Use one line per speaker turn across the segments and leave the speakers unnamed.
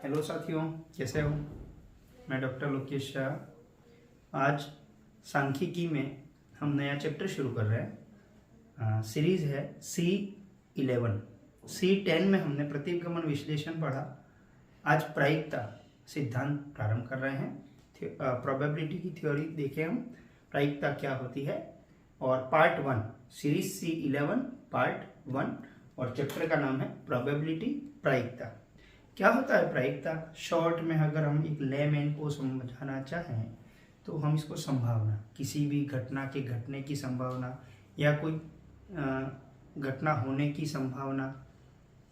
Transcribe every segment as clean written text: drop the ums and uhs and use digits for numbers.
Hello साथियों, कैसे हो? मैं डॉक्टर लोकेश शाह। आज सांख्यिकी में हम नया चैप्टर शुरू कर रहे हैं। सीरीज है C11। C10 में हमने प्रतिगमन विश्लेषण पढ़ा। आज प्रायिकता सिद्धांत प्रारंभ कर रहे हैं। प्रोबेबिलिटी की थ्योरी देखें हम, प्रायिकता क्या होती है। और पार्ट 1 सीरीज C11 पार्ट 1 और चैप्टर का नाम है प्रोबेबिलिटी, प्रायिकता। क्या होता है प्रायिकता? शॉर्ट में अगर हम एक लेमैन को समझाना चाहें तो हम इसको संभावना, किसी भी घटना के घटने की संभावना या कोई घटना होने की संभावना,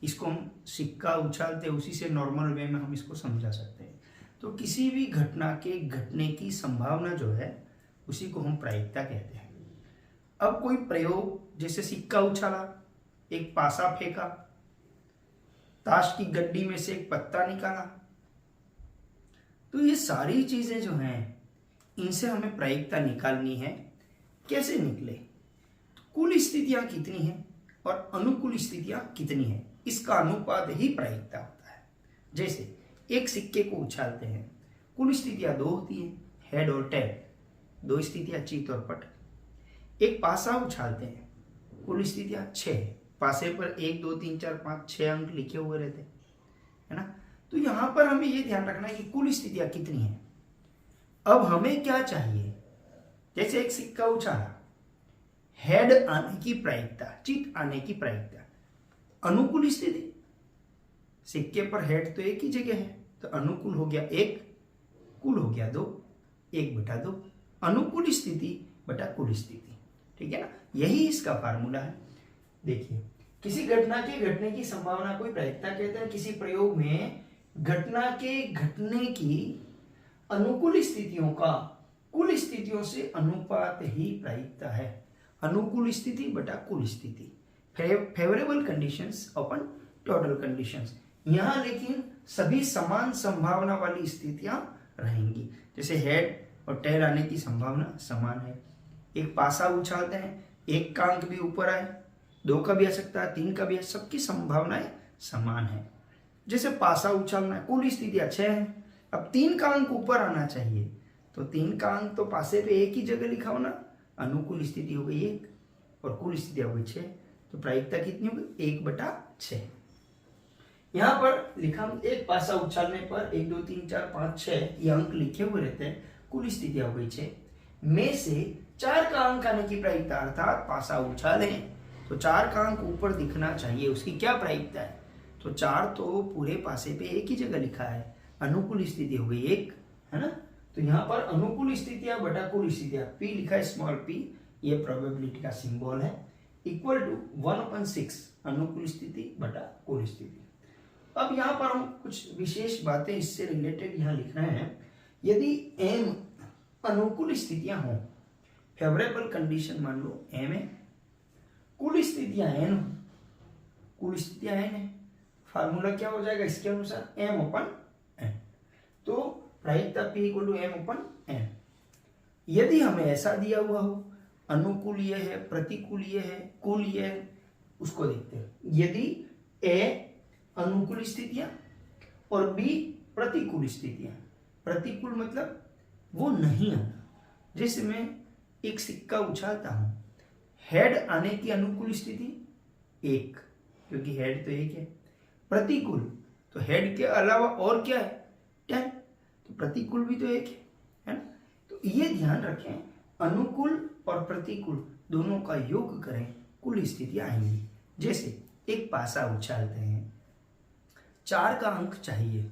इसको हम सिक्का उछालते उसी से नॉर्मल वे में हम इसको समझा सकते हैं। तो किसी भी घटना के घटने की संभावना जो है उसी को हम प्रायिकता कहते हैं। अब कोई प्रयोग, जैसे सिक्का उछाला, एक पासा फेंका, ताश की गड्डी में से एक पत्ता निकाला, तो ये सारी चीजें जो हैं इनसे हमें प्रायिकता निकालनी है। कैसे निकले? तो कुल स्थितियां कितनी हैं और अनुकूल स्थितियां कितनी हैं, इसका अनुपात ही प्रायिकता होता है। जैसे एक सिक्के को उछालते हैं, कुल स्थितियां 2 होती हैं, हेड और टेल, 2 स्थितियां चित और पट। एक पासा उछालते हैं, कुल स्थितियां 6, पासे पर 1 2 3 4 5 6 अंक लिखे हुए रहते हैं, है ना। तो यहां पर हमें यह ध्यान रखना है कि कुल स्थितियां कितनी हैं। अब हमें क्या चाहिए? जैसे एक सिक्का उछाला, हेड आने की प्रायिकता, चित आने की प्रायिकता। अनुकूल स्थिति, सिक्के पर हेड तो एक ही जगह है, तो अनुकूल हो गया 1, कुल हो गया 2, 1/2। अनुकूल स्थिति बटा कुल स्थिति, ठीक है ना। यही इसका फार्मूला है। देखिए, किसी घटना के घटने की संभावना को प्रायिकता कहते हैं। किसी प्रयोग में घटना के घटने की अनुकूल स्थितियों का कुल स्थितियों से अनुपात ही प्रायिकता है। अनुकूल स्थिति बटा कुल स्थिति, फेवरेबल कंडीशंस अपन टोटल कंडीशंस। यहां लेकिन सभी समान संभावना वाली स्थितियां रहेंगी। जैसे हेड और टेल आने की संभावना समान है। एक पासा उछालते हैं, 1 का अंक भी ऊपर आए, 2 का भी आ सकता है, 3 का भी है, सबकी संभावनाएं समान है। जैसे पासा उछालना है, कुल स्थितियां 6 हैं, अब 3 का अंक ऊपर आना चाहिए, तो 3 का अंक तो पासे पे एक ही जगह लिखा हो ना। अनुकूल स्थिति हो गई 1 और कुल स्थिति हो गई 6, तो प्रायिकता कितनी होगी? 1/6। यहां पर लिखा, एक पासा उछालने पर 1 2 3 4 5 6 ये अंक लिखे हुए रहते हैं, कुल स्थिति हो गई 6 में से 4 का अंक आने की प्रायिकता, अर्थात पासा उछालें तो 4 का अंक ऊपर दिखना चाहिए, उसकी क्या प्रायिकता है? तो 4 तो पूरे पासे पे एक ही जगह लिखा है, अनुकूल स्थिति हो गई 1, है ना। तो यहाँ पर अनुकूल स्थितियां बटा कुल स्थितियां, P लिखा है स्मॉल p, ये प्रोबेबिलिटी का सिंबल है, इक्वल टू 1/6 अनुकूल स्थिति बटा कुल स्थिति। अब यहाँ पर हम कुछ विशेष बातें इससे रिलेटेड यहाँ लिख रहे हैं। यदि m अनुकूल स्थितियां हों, फेवरेबल कंडीशन मान लो m है, कुल स्थितियां n, कुल स्थितियां n है, फार्मूला क्या हो जाएगा इसके अनुसार? m/n। तो प्रायिकता P = m/n। यदि हमें ऐसा दिया हुआ हो, अनुकूल ये है, प्रतिकूल ये है, कुल ये है, उसको देखते हैं। यदि A अनुकूल स्थितियां और B प्रतिकूल स्थितियां, प्रतिकूल मतलब वो नहीं आना। जैसे मैं एक सिक्का उछालता हूं, हेड आने की अनुकूल स्थिति 1, क्योंकि हेड तो 1 है। प्रतिकूल तो हेड के अलावा और क्या है? 10, तो प्रतिकूल भी तो 1 है ना। तो ये ध्यान रखें, अनुकूल और प्रतिकूल दोनों का योग करें, कुल स्थितियां आएंगी। जैसे एक पासा उछालते हैं, 4 का अंक चाहिए,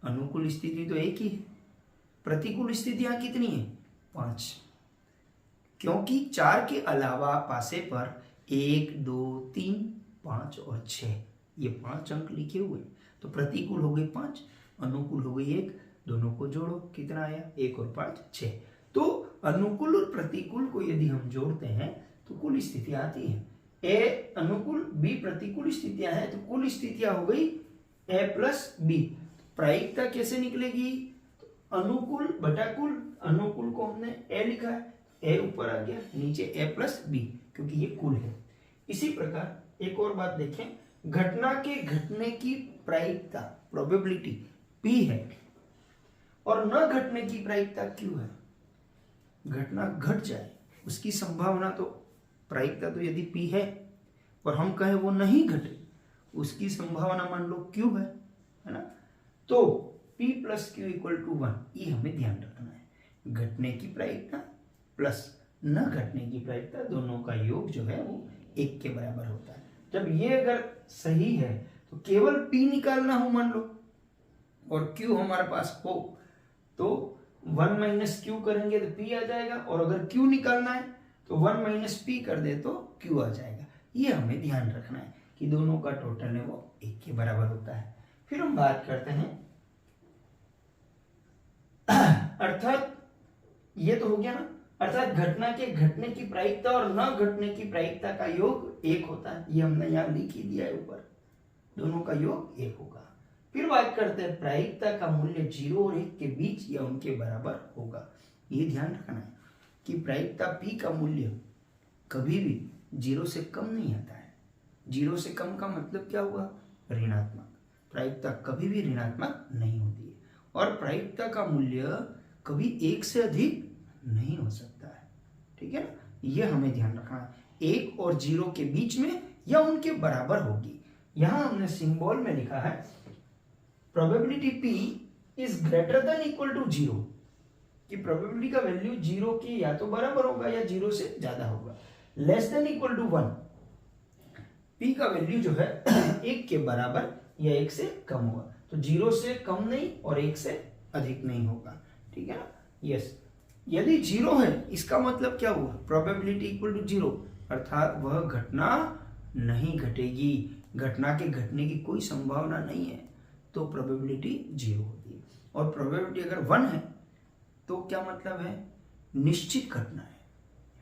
अनुकूल स्थिति तो 1 ही है, प्रतिकूल स्थितियां कितनी है? 5, क्योंकि 4 के अलावा पासे पर 1 2 3 5 और 6 ये 5 अंक लिखे हुए, तो प्रतिकूल हो गई 5, अनुकूल हो गई 1, दोनों को जोड़ो, कितना आया? 1 और 5 6। तो अनुकूल और प्रतिकूल को यदि हम जोड़ते हैं तो कुल स्थितियां आती है। ए अनुकूल, बी प्रतिकूल स्थितियां हैं, तो कुल स्थितियां हो गई A+B। प्रायिकता कैसे निकलेगी? अनुकूल बटा कुल, अनुकूल को हमने A लिखा है, A ऊपर आ गया, नीचे A+B, क्योंकि ये कुल है। इसी प्रकार एक और बात देखें, घटना के घटने की प्रायिकता, प्रोबेबिलिटी P है और न घटने की प्रायिकता Q है, घटना घट जाए उसकी संभावना, तो प्रायिकता तो यदि P है और हम कहें वो नहीं घटे उसकी संभावना मान लो Q है ना। तो P plus Q equal to 1, ये हमें ध्यान रखना है। घटने की प्रायिकता प्लस न घटने की प्रायिकता दोनों का योग जो है वो 1 के बराबर होता है। जब ये अगर सही है तो केवल P निकालना हो मान लो और Q हमारे पास हो तो 1 माइनस Q करेंगे तो P आ जाएगा, और अगर Q निकालना है तो 1 माइनस P कर दे तो Q आ जाएगा। ये हमें ध्यान रखना है कि दोनों का टोटल है वो 1 के बराबर होता है। फिर हम बात करते हैं अर्थात ये तो हो गया ना, अर्थात घटना के घटने की प्रायिकता और न घटने की प्रायिकता का योग 1 होता है। ये हमने यहां लिख ही दिया है ऊपर, दोनों का योग 1 होगा। फिर बात करते हैं प्रायिकता का मूल्य 0 और 1 के बीच या उनके बराबर होगा। ये ध्यान रखना है कि प्रायिकता P का मूल्य कभी भी 0 से कम नहीं आता है। 0 से कम का मतलब क्या हुआ? ऋणात्मक। प्रायिकता कभी भी ऋणात्मक नहीं होती है और प्रायिकता का मूल्य कभी 1 से अधिक नहीं हो सकता है। ठीक है ना, ये हमें ध्यान रखना है। 1 और 0 के बीच में या उनके बराबर होगी। यहां हमने सिंबल में लिखा है probability P is greater than equal to 0, कि प्रोबेबिलिटी का वैल्यू 0 के या तो बराबर होगा या 0 से ज्यादा होगा। Less than equal to 1, P का वैल्यू जो है 1 के बराबर या 1 से कम होगा। तो 0 से कम नहीं और 1 से अधिक नहीं होगा। ठीक है ना, यस। यदि 0 है इसका मतलब क्या हुआ? प्रोबेबिलिटी इक्वल टू 0, अर्थात वह घटना नहीं घटेगी, घटना के घटने की कोई संभावना नहीं है, तो प्रोबेबिलिटी 0 होती है। और प्रोबेबिलिटी अगर 1 है तो क्या मतलब है? निश्चित घटना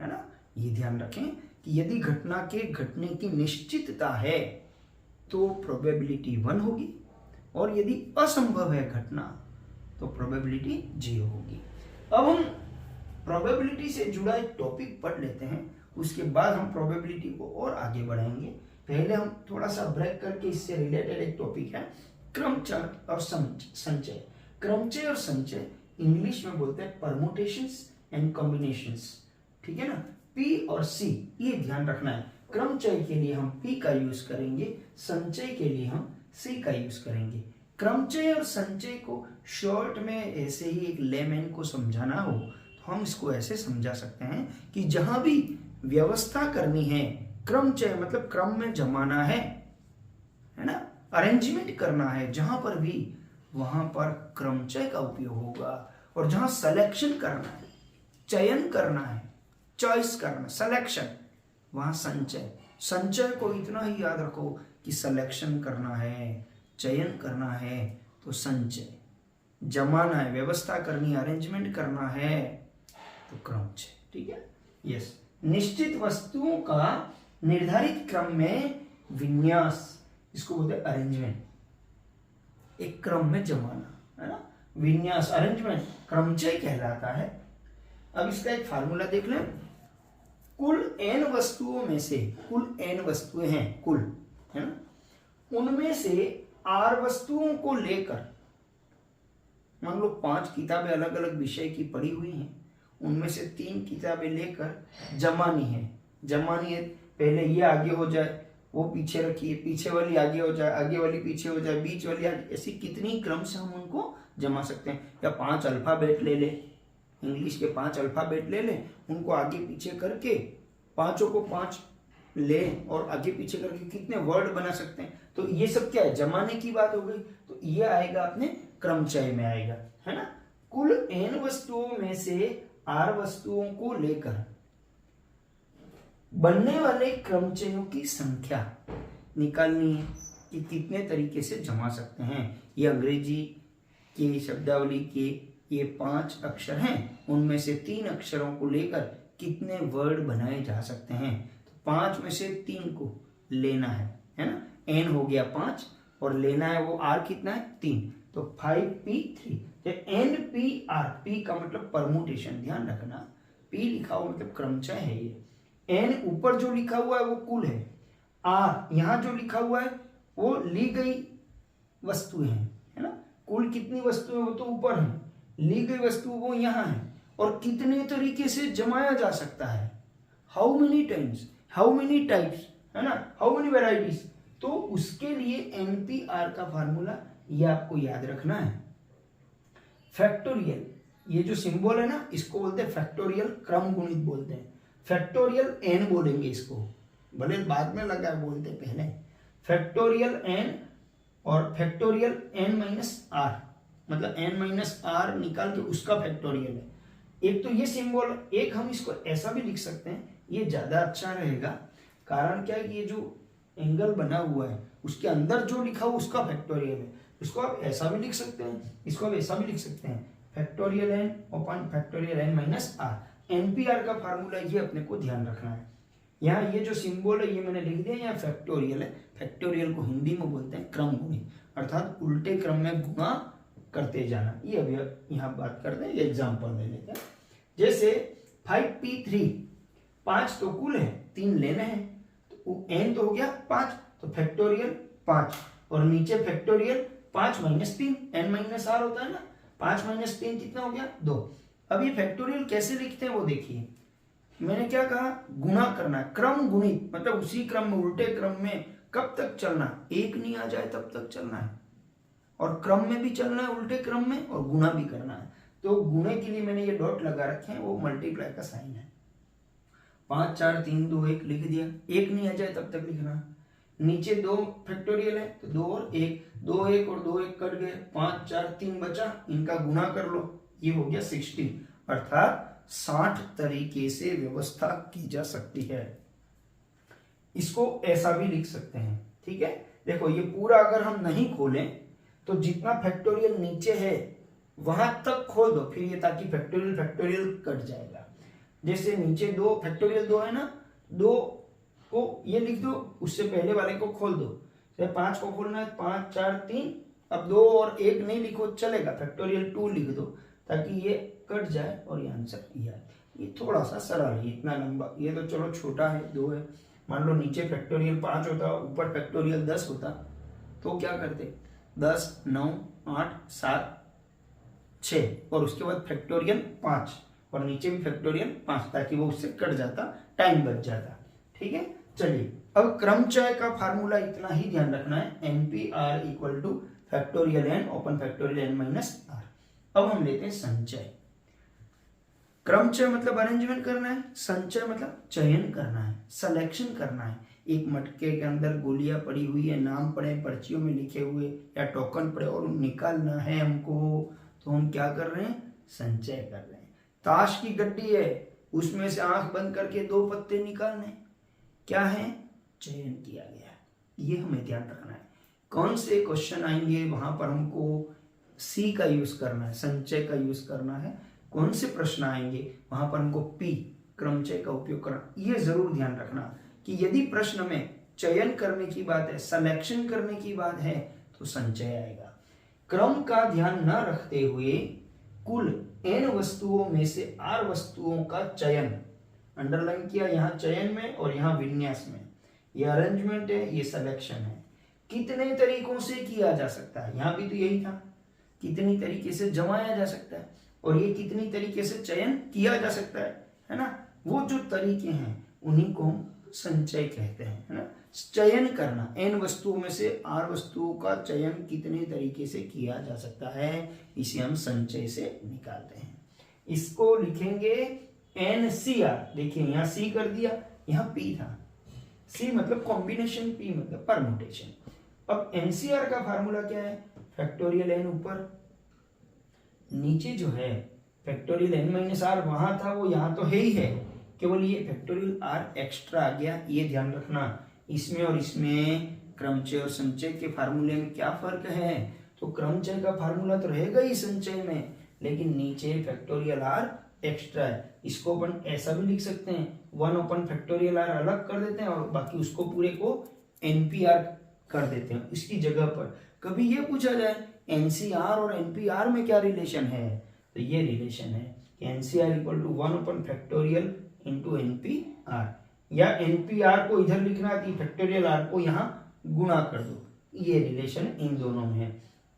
है ना। ये ध्यान रखें कि यदि घटना के घटने की निश्चितता है तो प्रोबेबिलिटी 1 होगी, और यदि असंभव है घटना तो प्रोबेबिलिटी 0 होगी। अब हम प्रोबेबिलिटी से जुड़ा एक टॉपिक पढ़ लेते हैं, उसके बाद हम प्रोबेबिलिटी को और आगे बढ़ाएंगे। पहले हम थोड़ा सा ब्रेक करके इससे रिलेटेड एक टॉपिक है क्रमचय और संचय। क्रमचय और संचय इंग्लिश में बोलते हैं परमुटेशंस एंड कॉम्बिनेशंस। ठीक है ना, P और C ये ध्यान रखना है। क्रमचय के लिए हम P का यूज करेंगे, संचय के लिए हम C का यूज करेंगे। क्रमचय और संचय को शॉर्ट में ऐसे ही एक लेमैन को समझाना हो तो हम इसको ऐसे समझा सकते हैं कि जहां भी व्यवस्था करनी है, क्रमचय मतलब क्रम में जमाना है ना, अरेंजमेंट करना है, जहां पर भी वहां पर क्रमचय का उपयोग होगा। और जहां सिलेक्शन करना है, चयन करना है, चॉइस करना, सिलेक्शन, वहां संचय। संचय को इतना ही याद रखो कि सिलेक्शन करना है, चयन करना है तो संचय, जमाना है, व्यवस्था करनी है, अरेंजमेंट करना है तो क्रमचय। ठीक है, यस। निश्चित वस्तुओं का निर्धारित क्रम में विन्यास, इसको बोलते हैं अरेंजमेंट, एक क्रम में जमाना है ना, विन्यास, अरेंजमेंट क्रमचय कहलाता है। अब इसका एक फार्मूला देख लें। कुल n वस्तुओं में से, कुल n वस्तुएं हैं कुल, है ना, उनमें से r वस्तुओं को लेकर, मान लो 5 किताबें अलग अलग विषय की पढ़ी हुई हैं, उनमें से 3 किताबें लेकर जमानी है। पहले ये आगे हो जाए, वो पीछे रखिए, पीछे वाली आगे हो जाए, आगे वाली पीछे हो जाए, बीच वाली आगे, ऐसी कितनी क्रम से हम उनको जमा सकते हैं। या 5 अल्फाबेट ले ले, इंग्लिश के 5 अल्फाबेट ले ले, उनको आगे पीछे करके, पांचों को 5 ले और आगे पीछे करके कितने वर्ड बना सकते हैं। तो ये सब क्या है? जमाने की बात हो गई। तो ये आएगा अपने क्रमचय में आएगा, है ना। कुल n वस्तुओं में से r वस्तुओं को लेकर बनने वाले क्रमचयों की संख्या निकालनी है कि कितने तरीके से जमा सकते हैं। ये अंग्रेजी के शब्दावली के ये 5 अक्षर हैं, उनमें से 3 अक्षरों को लेकर कितने वर्ड बनाए जा सकते हैं। तो 5 में से 3 को लेना है ना, n हो गया 5 और लेना है वो r कितना है? 3, तो 5p3। NPR, P का मतलब परमुटेशन, ध्यान रखना, P लिखा हुआ मतलब क्रमचय है ये। N ऊपर जो लिखा हुआ है वो कुल है, R यहां जो लिखा हुआ है वो ली गई वस्तुएं हैं, है ना। कुल कितनी वस्तुएं वो तो ऊपर है, ली गई वस्तु वो यहाँ है, और कितने तरीके से जमाया जा सकता है, how many times, how many types, है ना, हाउ मेनी वेराइटीज। तो उसके लिए NP-R का फार्मूला ये आपको याद रखना है। फैक्टोरियल, ये जो सिंबल है ना इसको बोलते हैं फैक्टोरियल, क्रम गुणित बोलते हैं। फैक्टोरियल n बोलेंगे इसको, भले बाद में लगा बोलते पहले। फैक्टोरियल n और फैक्टोरियल n-r, मतलब n-r निकाल के उसका फैक्टोरियल है। एक तो ये सिंबल, एक हम इसको ऐसा भी लिख सकते हैं, ये ज्यादा अच्छा रहेगा। कारण क्या है कि ये जो एंगल बना हुआ है उसके अंदर जो लिखा हुआ उसका फैक्टोरियल है। इसको आप ऐसा भी लिख सकते हैं, इसको आप ऐसा भी लिख सकते हैं, factorial n upon factorial n-r। NP-R का फार्मूला ये अपने को ध्यान रखना है। यहाँ ये जो सिंबल है ये मैंने लिख दिया, यहाँ फैक्टोरियल है। फैक्टोरियल को हिंदी में बोलते हैं क्रम गुणित, अर्थात उल्टे क्रम में गुणा करते जाना। ये अभी यहाँ बात करते हैं, एग्जाम्पल ले लेते हैं। जैसे 5p3, 5 तो कुल है, 3 लेने हैं, तो n तो हो गया 5, तो फैक्टोरियल 5, और नीचे फैक्टोरियल 5 - 3, n-r होता है ना, 5 - 3 कितना हो गया 2। अब ये फैक्टोरियल कैसे लिखते हैं वो देखिए, मैंने क्या कहा, गुणा करना है, क्रम गुणित, मतलब उसी क्रम में, उल्टे क्रम में कब तक चलना, एक नहीं आ जाए तब तक चलना है, और क्रम में भी चलना है उल्टे क्रम में, और गुणा भी करना है। तो गुणे के लिए मैंने ये डॉट लगा रखे हैं, वो मल्टीप्लाई का साइन है। 5 4 3 2 1 लिख दिया, एक नहीं आ जाए तब तक लिखना। नीचे 2 फैक्टोरियल है तो 2 और 1, 2 1 और 2 1 कट गए, 5 4 3 बचा, इनका गुणा कर लो, ये हो गया 60, अर्थात 60 तरीके से व्यवस्था की जा सकती है। इसको ऐसा भी लिख सकते हैं, ठीक है। देखो ये पूरा अगर हम नहीं खोलें तो जितना फैक्टोरियल नीचे है वहां तक खोल दो, फिर ये, ताकि फैक्टोरियल फैक्टोरियल कट जाएगा। जैसे नीचे 2 फैक्टोरियल 2 है ना, 2 को ये लिख दो, उससे पहले वाले को खोल दो। जैसे 5 को खोलना है, 5 4 3, अब 2 और 1 नहीं लिखो चलेगा, फैक्टोरियल 2 लिख दो, ताकि ये कट जाए और ये आंसर ये आए। ये थोड़ा सा सरल है, इतना लंबा, ये तो चलो छोटा है 2 है। मान लो नीचे फैक्टोरियल 5 होता, ऊपर फैक्टोरियल 10 होता, तो क्या करते, 10 9 8 7 6, और उसके बाद फैक्टोरियल 5, और नीचे भी फैक्टोरियल 5, ताकि वो उससे कट जाता, टाइम बच जाता, ठीक है। चलिए अब क्रमचय का फार्मूला इतना ही ध्यान रखना है, NP-R equal two factorial n open factorial n-r। अब हम लेते हैं संचय। क्रमचय मतलब अरेंजमेंट करना है, संचय मतलब चयन करना है, सिलेक्शन करना है। एक मटके के अंदर गोलियां पड़ी हुई है, नाम पड़े पर्चियों में लिखे हुए या टोकन पड़े, और निकालना है हमको, तो हम क्या कर रहे हैं, संचय कर रहे हैं। ताश की गड्डी है, उसमें से आंख बंद करके 2 पत्ते निकालने, क्या है, चयन किया गया है। ये हमें ध्यान रखना है। कौन से क्वेश्चन आएंगे वहां पर हमको सी का यूज करना है, संचय का यूज करना है। कौन से प्रश्न आएंगे वहां पर हमको पी, क्रमचय का उपयोग करना। ये जरूर ध्यान रखना कि यदि प्रश्न में चयन करने की बात है, सिलेक्शन करने की बात है, तो संचय आएगा। क्रम का ध्यान न रखते हुए कुल n वस्तुओं में से r वस्तुओं का चयन, अंडरलाइन किया यहाँ चयन में और यहाँ विन्यास में, ये अरेंजमेंट है, ये सिलेक्शन है। कितने तरीकों से किया जा सकता है, यहाँ भी तो यही था, कितनी तरीके से जमाया जा सकता है, और ये कितनी तरीके से चयन किया जा सकता है ना। वो जो तरीके हैं उन्हीं को हम संचय कहते हैं, है ना। चयन करना, n वस्तुओं में से r वस्तुओं का चयन कितने तरीके से किया जा सकता है, इसे हम संचय से निकालते हैं। इसको लिखेंगे NCR। देखिए यहाँ C कर दिया, यहाँ P था, C मतलब कॉम्बिनेशन, P मतलब परम्यूटेशन। अब NCR का फार्मूला क्या है, फैक्टोरियल n ऊपर, नीचे जो है फैक्टोरियल n-r, वहां था वो यहाँ तो है ही है, केवल ये फैक्टोरियल r एक्स्ट्रा आ गया। ये ध्यान रखना, इसमें और इसमें क्रमचय और संचय के फार्मूले में क्या फर्क है। तो क्रमचय का फार्मूला तो रहेगा ही संचय में, लेकिन नीचे फैक्टोरियल r एक्स्ट्रा है। इसको अपन ऐसा भी लिख सकते हैं, 1 ओपन फैक्टोरियल r अलग कर देते हैं और बाकी उसको पूरे को NP-R कर देते हैं इसकी जगह पर। कभी ये पूछा जाए NC-R और NP-R में क्या रिलेशन है, तो ये रिलेशन है कि NC-R equal to 1 open factorial into NP-R, या NP-R को इधर लिखना थी, फैक्टोरियल r को यहाँ गुणा कर दो, ये रिलेशन इन दोनों में है।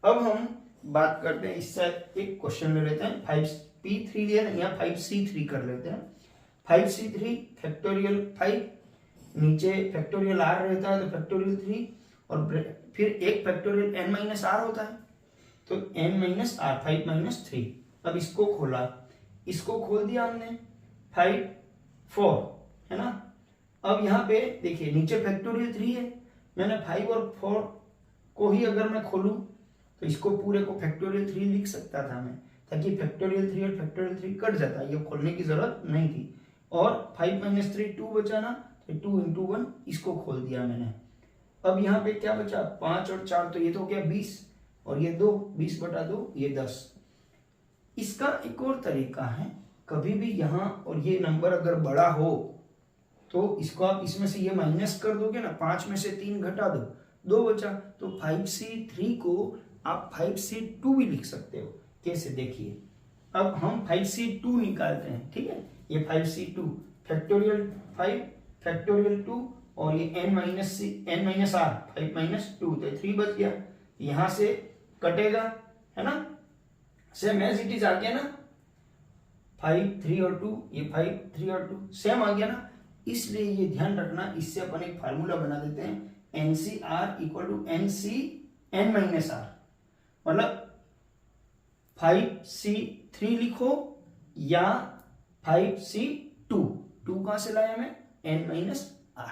अब हम बात करते हैं, इससे एक क्वेश्चन ले लेते हैं। 5p3 लिया था, यहाँ 5c3 कर लेते हैं। 5c3 फैक्टोरियल 5, नीचे फैक्टोरियल r रहता है तो फैक्टोरियल 3, और फिर एक फैक्टोरियल n माइनस r होता है, तो n माइनस r 5 माइनस 3। अब इसको खोला, इसको खोल दिया हमने, 5 4 है ना। अब यहाँ पे देखिए नीचे फैक्टोरियल 3 है, मैंने 5 और 4 को ही अगर मैं खोलूं तो इसको पूरे को फैक्टोरियल 3 लिख सकता था मैं, ताकि फैक्टोरियल 3 और फैक्टोरियल 3 कट जाता, ये खोलने की जरूरत नहीं थी। और 5 माइनस 3 2 बचा ना, तो 2 इंटू 1 इसको खोल दिया मैंने। अब यहाँ पे क्या बचा, 5 और 4, तो ये तो हो गया 20, और ये 2, 20 बटा 2 ये 10। इसका एक और तरीका है, कभी भी यहाँ और ये नंबर अगर बड़ा हो तो इसको आप इसमें से ये माइनस कर दोगे ना, 5 में से 3 घटा दो, 2 बचा, तो 5c3 को आप 5c2 भी लिख सकते हो। कैसे, देखिए अब हम 5c2 निकालते हैं, ठीक है। ये 5c2 फैक्टोरियल 5 फैक्टोरियल 2 और ये n माइनस r 5 माइनस 2, तो 3 बच गया, यहां से कटेगा है ना, सेम एज इट इज आ गया ना, 5 3 और 2, ये 5 3 और 2 सेम आ गया ना। इसलिए ये ध्यान रखना, इससे अपन एक फार्मूला बना देते हैं, NCR equal to NC n minus r, मतलब 5c3 लिखो या 5c2, 2 कहां से लाया मैं, n minus r,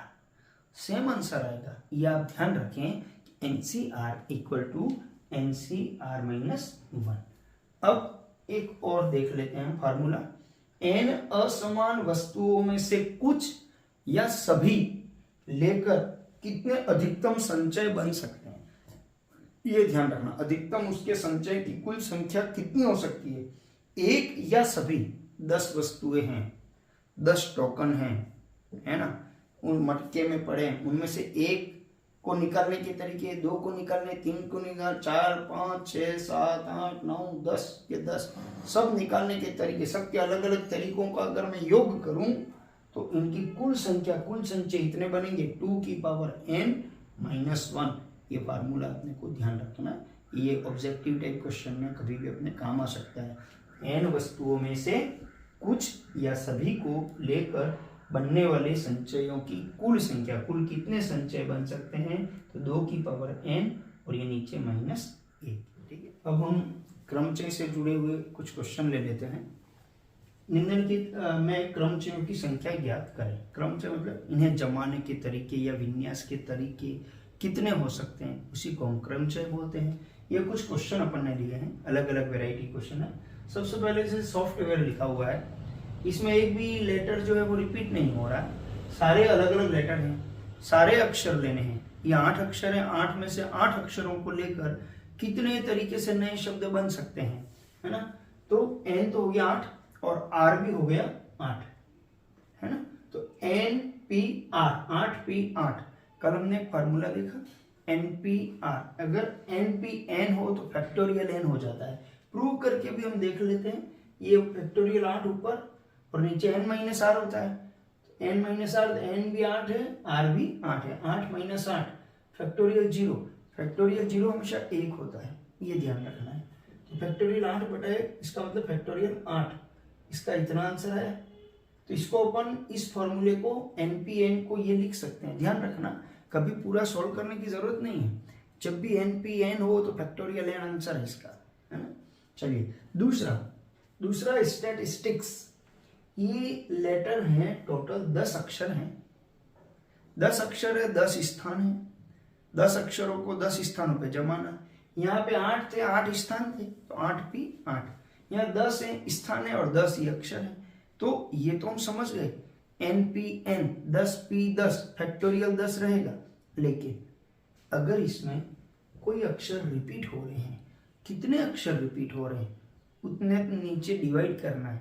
same answer आएगा। ये आप ध्यान रखें, NCR equal to NCR minus 1। अब एक और देख लेते हैं फार्मूला, n असमान वस्तुओं में से कुछ या सभी लेकर कितने अधिकतम संचय बन सकते हैं, ये ध्यान रखना। अधिकतम उसके संचय की कुल संख्या कितनी हो सकती है, एक या सभी। 10 वस्तुएं हैं, 10 टोकन हैं, है ना, उन मटके में पड़े, उनमें से एक को निकालने के तरीके, 2 को निकालने, 3 को निकाल, 4 5 6 7 8 9 10, ये 10 सब निकालने के तरीके, सबके अलग अलग तरीकों का अगर मैं योग करूं तो इनकी कुल संचय इतने बनेंगे, 2 की पावर n माइनस 1। ये फार्मूला अपने को ध्यान रखना है, ये ऑब्जेक्टिव टाइप क्वेश्चन में कभी भी अपने काम आ सकता है। n वस्तुओं में से कुछ या सभी को लेकर बनने वाले संचयों की कुल संख्या, कुल कितने संचय बन सकते हैं, तो 2 की पावर n और ये नीचे माइनस 1, ठीक है। अब हम क्रमचय से जुड़े हुए कुछ क्वेश्चन ले लेते हैं। निम्नलिखित में क्रमचयों की संख्या ज्ञात करें। क्रमचय मतलब इन्हें जमाने के तरीके या विन्यास के तरीके कितने हो सकते हैं, उसी को हम क्रमचय बोलते हैं। ये कुछ क्वेश्चन अपन ने लिए हैं, अलग अलग वैरायटी क्वेश्चन है। सबसे पहले से सॉफ्टवेयर लिखा हुआ है, इसमें एक भी लेटर जो है वो रिपीट नहीं हो रहा है, सारे अलग अलग लेटर हैं, सारे अक्षर लेने हैं। ये 8 अक्षर हैं, 8 में से 8 अक्षरों को लेकर कितने तरीके से नए शब्द बन सकते हैं, है ना। तो n तो हो गया 8 और r भी हो गया 8, है ना। तो NPR 8P8, कल हमने फॉर्मूला देखा NPR, अगर NPN हो तो फैक्टोरियल n हो जाता है। प्रूव करके भी हम देख लेते हैं, ये फैक्टोरियल 8 ऊपर और नीचे n माइनस r होता है, n माइनस r, n भी 8 है, r भी 8 है, 8 माइनस 8 फैक्टोरियल 0, फैक्टोरियल 0 हमेशा 1 होता है, ये ध्यान रखना है। तो फैक्टोरियल 8 बटा 1, इसका मतलब फैक्टोरियल 8, इसका इतना आंसर है। तो इसको अपन इस फॉर्मूले को NPN को ये लिख सकते हैं। ध्यान रखना, कभी पूरा सॉल्व करने की जरूरत नहीं है, जब भी NPN हो तो फैक्टोरियल n आंसर है इसका, है ना। चलिए दूसरा स्टैटिस्टिक्स, ये लेटर हैं, टोटल 10 अक्षर हैं, 10 अक्षर है, 10 स्थान है, 10 अक्षरों को 10 स्थानों पे जमाना। यहाँ पे 8 थे, 8 स्थान थे, तो 8P8, यहाँ 10 है स्थान है और 10 ही अक्षर है, तो ये तो हम समझ गए। NPN 10P10 फैक्टोरियल 10 रहेगा, लेकिन अगर इसमें कोई अक्षर रिपीट हो रहे हैं, कितने अक्षर रिपीट हो रहे हैं उतने नीचे डिवाइड करना है,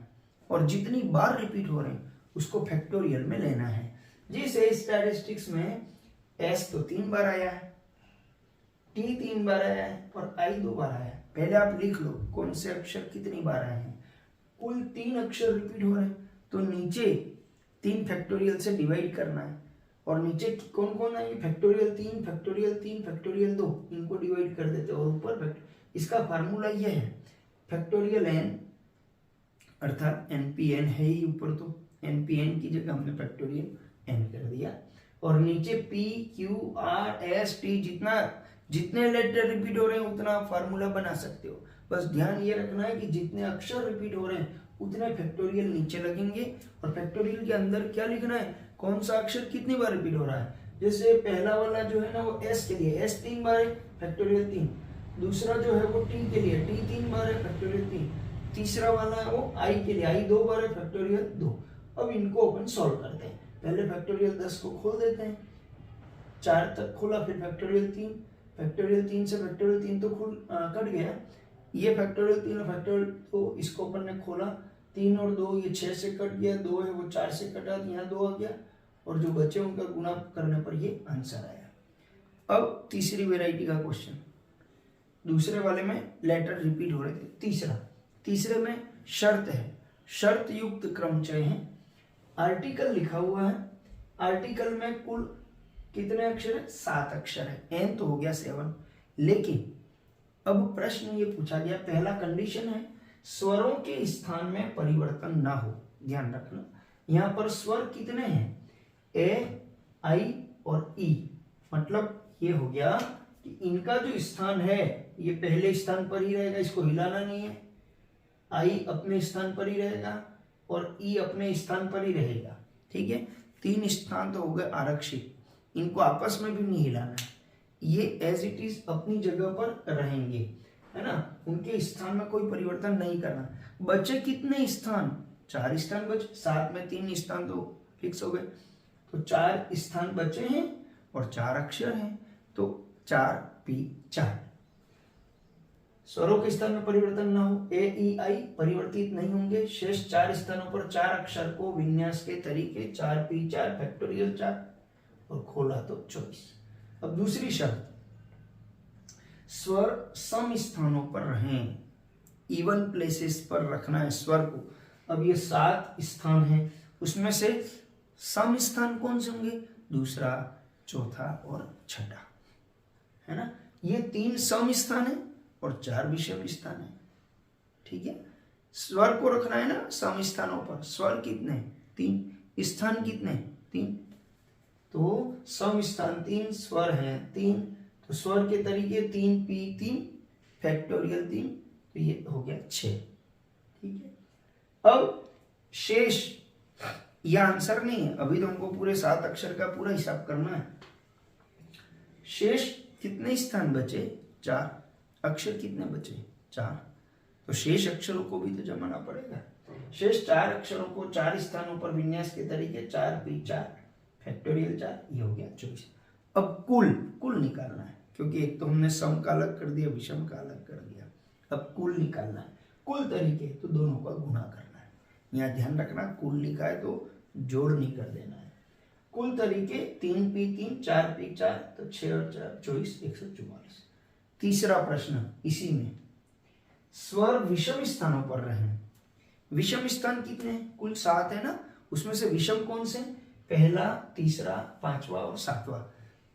और जितनी बार रिपीट हो रहे हैं उसको फैक्टोरियल में लेना है। जैसे स्टैटिस्टिक्स में S तो 3 बार आया है, T 3 बार आया है और I 2 बार आया है। पहले आप लिख लो कौन से अक्षर कितनी बार आए हैं। कुल 3 अक्षर रिपीट हो रहे हैं, तो नीचे 3 फैक्टोरियल से डिवाइड करना है, और नीचे कौन कौन आएंगे, फैक्टोरियल 3 फैक्टोरियल 3 फैक्टोरियल 2, इनको डिवाइड कर देते हैं, और ऊपर इसका फार्मूला ये है, फैक्टोरियल n अर्थात NPN है ही ऊपर, तो NPN की जगह हमने फैक्टोरियल n कर दिया, और नीचे P Q R S T जितने लेटर रिपीट हो रहे हैं उतना फार्मूला बना सकते हो। बस ध्यान ये रखना है कि जितने अक्षर रिपीट हो रहे हैं उतने फैक्टोरियल नीचे लगेंगे, और फैक्टोरियल के अंदर क्या लिखना है, कौन सा अक्षर कितनी बार रिपीट हो रहा है। जैसे पहला वाला जो है ना वो S के लिए S 3 बार है, फैक्टोरियल 3। दूसरा जो है वो T के लिए T 3 बार है, फैक्टोरियल 3। तीसरा वाला है वो I के लिए I 2 बार है, फैक्टोरियल 2। अब इनको अपन सॉल्व करते हैं। पहले फैक्टोरियल 10 को खोल देते हैं, 4 तक खोला, फिर फैक्टोरियल 3, फैक्टोरियल 3 से फैक्टोरियल 3 तो कट गया, ये फैक्टोरियल 3 और फैक्टोरियल 2 इसको अपन ने खोला, 3 और 2 ये 6 से कट गया, 2 है वो 4 से कटा, यहाँ 2 आ गया, और जो बचे उनका गुणा करने पर ये आंसर आया। अब तीसरी वेराइटी का क्वेश्चन, दूसरे वाले में लेटर रिपीट हो रहे थे, तीसरे में शर्त है, शर्त युक्त क्रमचय है, आर्टिकल लिखा हुआ है, आर्टिकल में कुल कितने अक्षर है, 7 अक्षर है, n तो हो गया 7। लेकिन अब प्रश्न ये पूछा गया, पहला कंडीशन है स्वरों के स्थान में परिवर्तन ना हो। ध्यान रखना, यहाँ पर स्वर कितने हैं, ए, आई और ई, मतलब ये हो गया कि इनका जो स्थान है ये पहले स्थान पर ही रहेगा, इसको हिलाना नहीं है। आई अपने स्थान पर ही रहेगा और ई अपने स्थान पर ही रहेगा, ठीक है। 3 स्थान तो हो गए आरक्षित, इनको आपस में भी नहीं हिलाना है, ये एज इट इज अपनी जगह पर रहेंगे, है ना, उनके स्थान में कोई परिवर्तन नहीं करना। बचे कितने स्थान, 4 स्थान बचे, 7 में 3 स्थान तो फिक्स हो गए, तो 4 स्थान बचे हैं और 4 अक्षर हैं, तो 4P4। स्वरों के स्थान में परिवर्तन ना हो, ए ई आई परिवर्तित नहीं होंगे, शेष 4 स्थानों पर 4 अक्षर को विन्यास के तरीके 4P4 फैक्टोरियल 4, और खोला तो 24। अब दूसरी शर्त, स्वर सम स्थानों पर रहें, इवन प्लेसेस पर रखना है स्वर को। अब ये 7 स्थान हैं, उसमें से सम स्थान कौन से होंगे, दूसरा, चौथा और छठा, है ना। ये 3 सम स्थान है और 4 विषम स्थान है, ठीक है। स्वर को रखना है ना सम स्थानों पर, स्वर कितने, 3, स्थान कितने, 3, तो सम स्थान 3, स्वर हैं 3, तो स्वर के तरीके 3P3 फैक्टोरियल 3, तो ये हो गया 6, ठीक है। अब शेष, यह आंसर नहीं है, अभी तो हमको पूरे 7 अक्षर का पूरा हिसाब करना है। शेष कितने स्थान बचे, 4, अक्षर कितने बचे, 4, तो शेष अक्षरों को भी तो जमाना पड़ेगा। शेष 4 अक्षरों को 4 स्थानों पर विन्यास के तरीके 4P4 फैक्टोरियल 4, ये हो गया 24। अब कुल निकालना है, क्योंकि एक तो हमने सम का अलग कर दिया, विषम का अलग कर दिया, अब कुल निकालना है। कुल तरीके तो दोनों का गुणा करना है, यहाँ ध्यान रखना, कुल लिखा है तो जोड़ नहीं कर देना है। कुल तरीके 3P3 4P4, तो 6 और 4 24, 144। तीसरा प्रश्न इसी में, स्वर विषम स्थानों पर रहें। विषम स्थान कितने हैं, कुल 7 है ना, उसमें से विषम कौन से, पहला, तीसरा, 5वां और 7वां,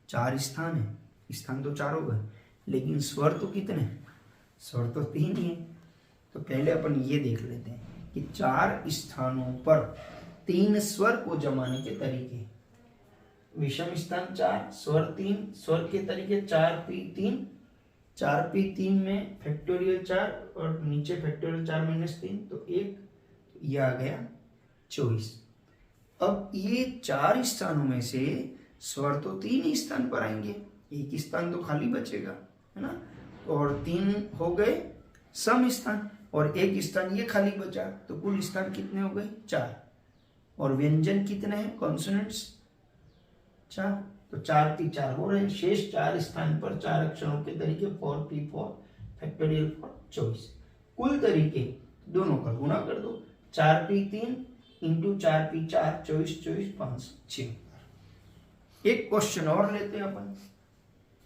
4 स्थान है, स्थान तो 4 हो गए, लेकिन स्वर तो कितने, स्वर तो 3 ही है। तो पहले अपन ये देख लेते हैं कि 4 स्थानों पर 3 स्वर को जमाने के तरीके, विषम स्थान 4, स्वर 3, स्वर के तरीके 4P3, 4P3 में फैक्टोरियल 4 और नीचे फैक्टोरियल 4 - 3, तो 1, ये आ गया 24। अब ये 4 स्थानों में से स्वर तो 3 ही स्थान पर आएंगे, 1 स्थान तो खाली बचेगा, है ना, और 3 हो गए सम स्थान और 1 स्थान ये खाली बचा, तो कुल स्थान कितने हो गए, 4, और व्यंजन कितने हैं, कॉन्सोनेंट्स 4, तो 4P4 हो रहे हैं। शेष 4 स्थान पर 4 अक्षरों के तरीके 4P4 फैक्टोरियल 4, 24। कुल तरीके दोनों का गुणा कर दो, 4P3 इंटू 4P4, 24 24 576। एक क्वेश्चन और लेते हैं अपन,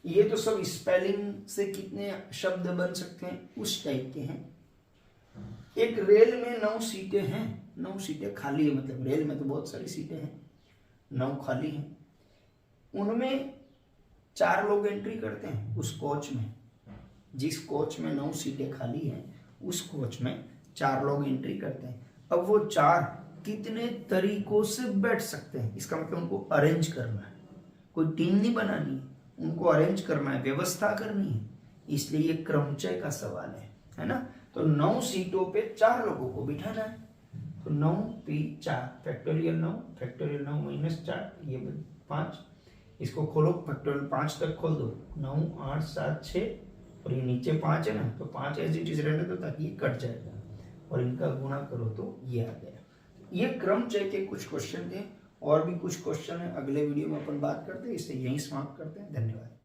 ये तो सब स्पेलिंग से कितने शब्द बन सकते हैं उस टाइप के हैं। एक रेल में 9 सीटें हैं, 9 सीटें खाली है, मतलब रेल में तो बहुत सारी सीटें हैं, 9 खाली हैं, उनमें 4 लोग एंट्री करते हैं उस कोच में, जिस कोच में 9 सीटें खाली हैं उस कोच में 4 लोग एंट्री करते हैं। अब वो 4 कितने तरीकों से बैठ सकते हैं, इसका मतलब उनको अरेंज करना है, कोई टीम नहीं बनानी है, उनको अरेंज करना है, व्यवस्था करनी है, इसलिए ये क्रमचय का सवाल है ना। तो 9 सीटों पे 4 लोगों को बिठाना है, तो 9 P 4 फैक्टोरियल 9 माइनस 4 ये 5, इसको खोलो फैक्टोरियल 5 तक खोल दो, 9 8 7 6 और ये नीचे 5 है ना, तो 5 एज इट इज रहने दो ताकि ये कट जाएगा और इनका गुणा करो तो ये आ गया। ये क्रमचय के कुछ क्वेश्चन थे, और भी कुछ क्वेश्चन है अगले वीडियो में अपन बात करते हैं। इससे यहीं समाप्त करते हैं। धन्यवाद।